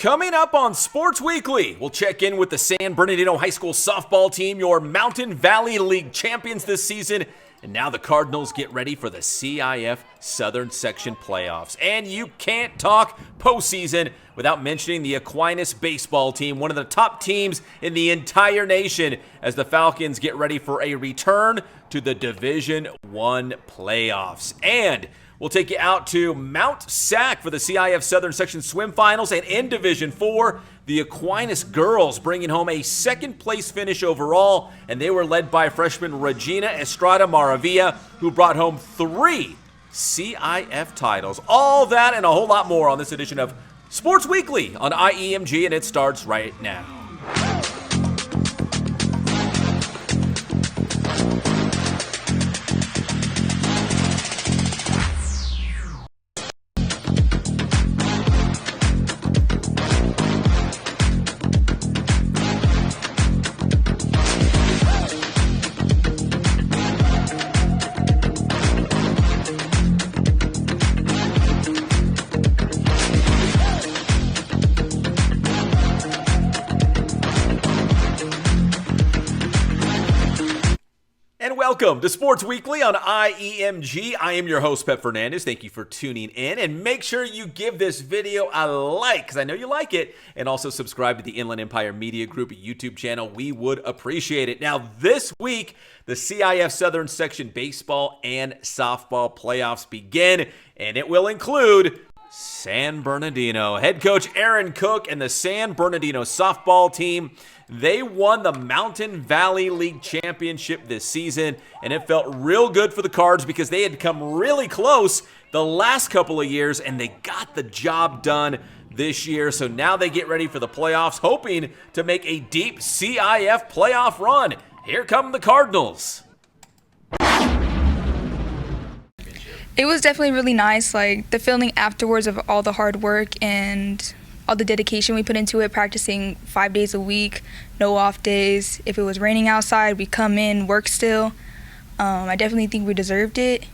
Coming up on Sports Weekly, we'll check in with the San Bernardino High School softball team, your Mountain Valley League champions this season. And now the Cardinals get ready for the CIF Southern Section playoffs. And you can't talk postseason without mentioning the Aquinas baseball team, one of the top teams in the entire nation, as the Falcons get ready for a return to the Division I playoffs. And we'll take you out to Mount Sac for the CIF Southern Section swim finals. And in Division IV, the Aquinas girls bringing home a second-place finish overall, and they were led by freshman Regina Estrada Maravilla, who brought home 3 CIF titles. All that and a whole lot more on this edition of Sports Weekly on IEMG, and it starts right now. Welcome to Sports Weekly on IEMG. I am your host, Pep Fernandez. Thank you for tuning in, and make sure you give this video a like, because I know you like it, and also subscribe to the Inland Empire Media Group YouTube channel. We would appreciate it. Now, this week, the CIF Southern Section baseball and softball playoffs begin, and it will include San Bernardino. Head coach Aaron Cooke and the San Bernardino softball team, they won the Mountain Valley League championship this season, and it felt real good for the Cards because they had come really close the last couple of years, and they got the job done this year. So now they get ready for the playoffs, hoping to make a deep CIF playoff run. Here come the Cardinals. It was definitely really nice, like the feeling afterwards of all the hard work and all the dedication we put into it, practicing 5 days a week, no off days. If it was raining outside, we come in, work still. I definitely think we deserved it,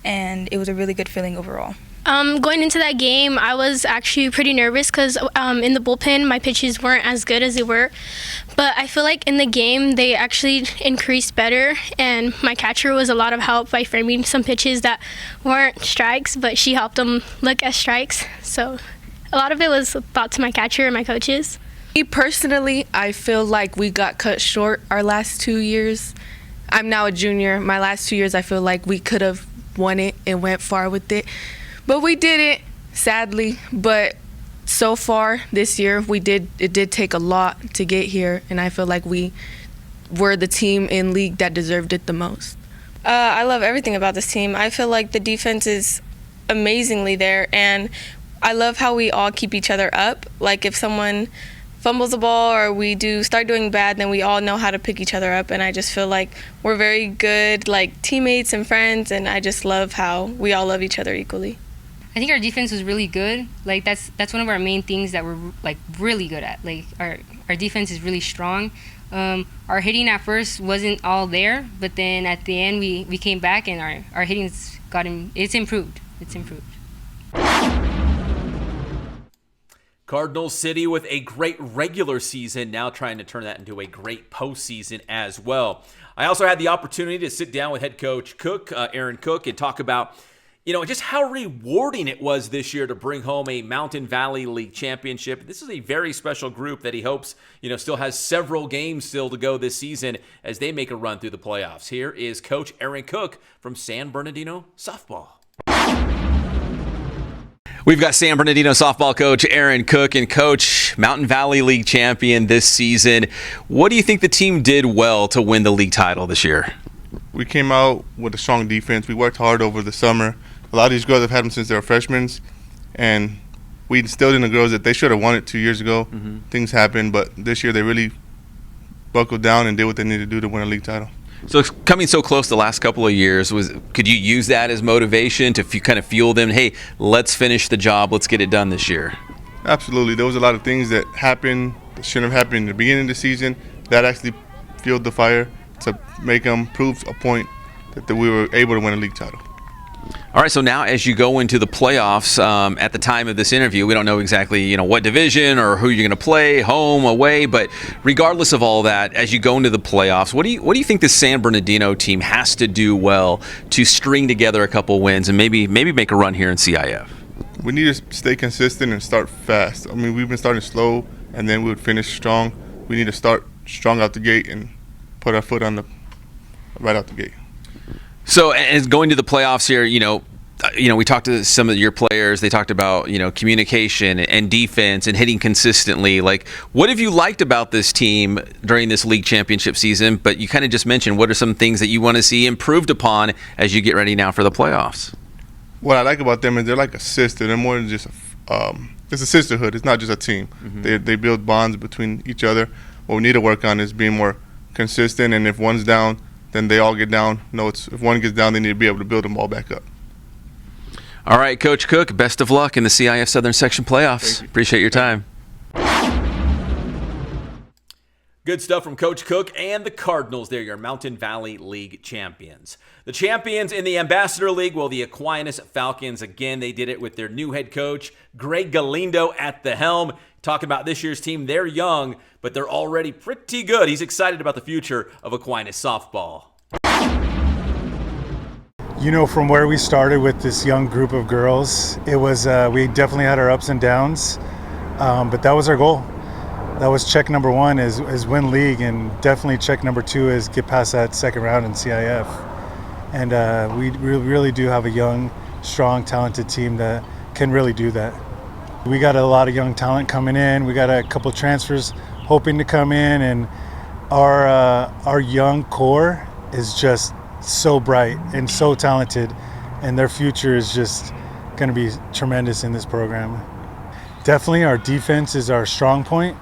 and it was a really good feeling overall. Going into that game, I was actually pretty nervous because in the bullpen, my pitches weren't as good as they were. But I feel like in the game, they actually increased better, and my catcher was a lot of help by framing some pitches that weren't strikes, but she helped them look as strikes. So a lot of it was thought to my catcher and my coaches. Me personally, I feel like we got cut short our last 2 years. I'm now a junior. My last 2 years, I feel like we could have won it and went far with it. But we didn't, sadly. But so far this year, it did take a lot to get here, and I feel like we were the team in league that deserved it the most. I love everything about this team. I feel like the defense is amazingly there, and I love how we all keep each other up. Like if someone fumbles the ball or we start doing bad, then we all know how to pick each other up, and I just feel like we're very good like teammates and friends, and I just love how we all love each other equally. I think our defense was really good. Like that's one of our main things that we're like really good at. Like our defense is really strong. Our hitting at first wasn't all there, but then at the end we came back and our hitting's it's improved. It's improved. Cardinals City with a great regular season, now trying to turn that into a great postseason as well. I also had the opportunity to sit down with head coach Cooke, Aaron Cooke, and talk about just how rewarding it was this year to bring home a Mountain Valley League championship. This is a very special group that he hopes, still has several games still to go this season as they make a run through the playoffs. Here is Coach Aaron Cooke from San Bernardino softball. We've got San Bernardino softball coach Aaron Cooke, and Coach, Mountain Valley League champion this season. What do you think the team did well to win the league title this year? We came out with a strong defense. We worked hard over the summer. A lot of these girls have had them since they were freshmen, and we instilled in the girls that they should have won it 2 years ago. Mm-hmm. Things happened, but this year they really buckled down and did what they needed to do to win a league title. So coming so close the last couple of years, could you use that as motivation to kind of fuel them? Hey, let's finish the job. Let's get it done this year. Absolutely. There was a lot of things that happened that shouldn't have happened in the beginning of the season that actually fueled the fire to make them prove a point that we were able to win a league title. All right, so now as you go into the playoffs, at the time of this interview, we don't know exactly, what division or who you're going to play, home, away, but regardless of all that, as you go into the playoffs, what do you think the San Bernardino team has to do well to string together a couple wins and maybe make a run here in CIF? We need to stay consistent and start fast. I mean, we've been starting slow, and then we would finish strong. We need to start strong out the gate and put our foot on right out the gate. So, as going to the playoffs here, we talked to some of your players. They talked about, communication and defense and hitting consistently. Like, what have you liked about this team during this league championship season? But you kind of just mentioned, what are some things that you want to see improved upon as you get ready now for the playoffs? What I like about them is they're like a sister. They're more than just it's a sisterhood. It's not just a team. Mm-hmm. They build bonds between each other. What we need to work on is being more consistent, and if one's down, then they all get down. If one gets down, they need to be able to build them all back up. All right, Coach Cooke, best of luck in the CIF Southern Section playoffs. Appreciate your time. Good stuff from Coach Cooke and the Cardinals. They're your Mountain Valley League champions. The champions in the Ambassador League, well, the Aquinas Falcons, again, they did it with their new head coach, Gary Galindo, at the helm. Talking about this year's team, they're young, but they're already pretty good. He's excited about the future of Aquinas softball. From where we started with this young group of girls, it was we definitely had our ups and downs, but that was our goal. That was check number one is win league, and definitely check number two is get past that second round in CIF. And we really do have a young, strong, talented team that can really do that. We got a lot of young talent coming in. We got a couple transfers hoping to come in, and our young core is just so bright and so talented, and their future is just going to be tremendous in this program. Definitely our defense is our strong point,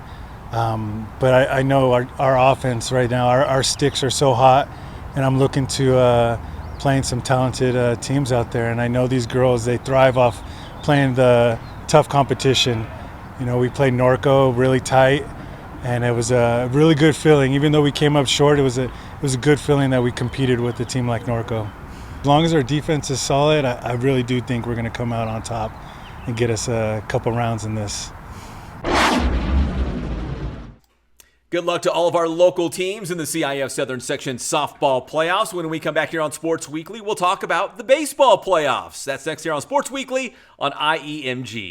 but I know our offense right now, our sticks are so hot, and I'm looking to playing some talented teams out there, and I know these girls, they thrive off playing the tough competition. We played Norco really tight, and it was a really good feeling. Even though we came up short, it was a good feeling that we competed with a team like Norco. As long as our defense is solid, I really do think we're going to come out on top and get us a couple rounds in this. Good luck to all of our local teams in the CIF Southern Section softball playoffs. When we come back here on Sports Weekly, we'll talk about the baseball playoffs. That's next here on Sports Weekly on IEMG.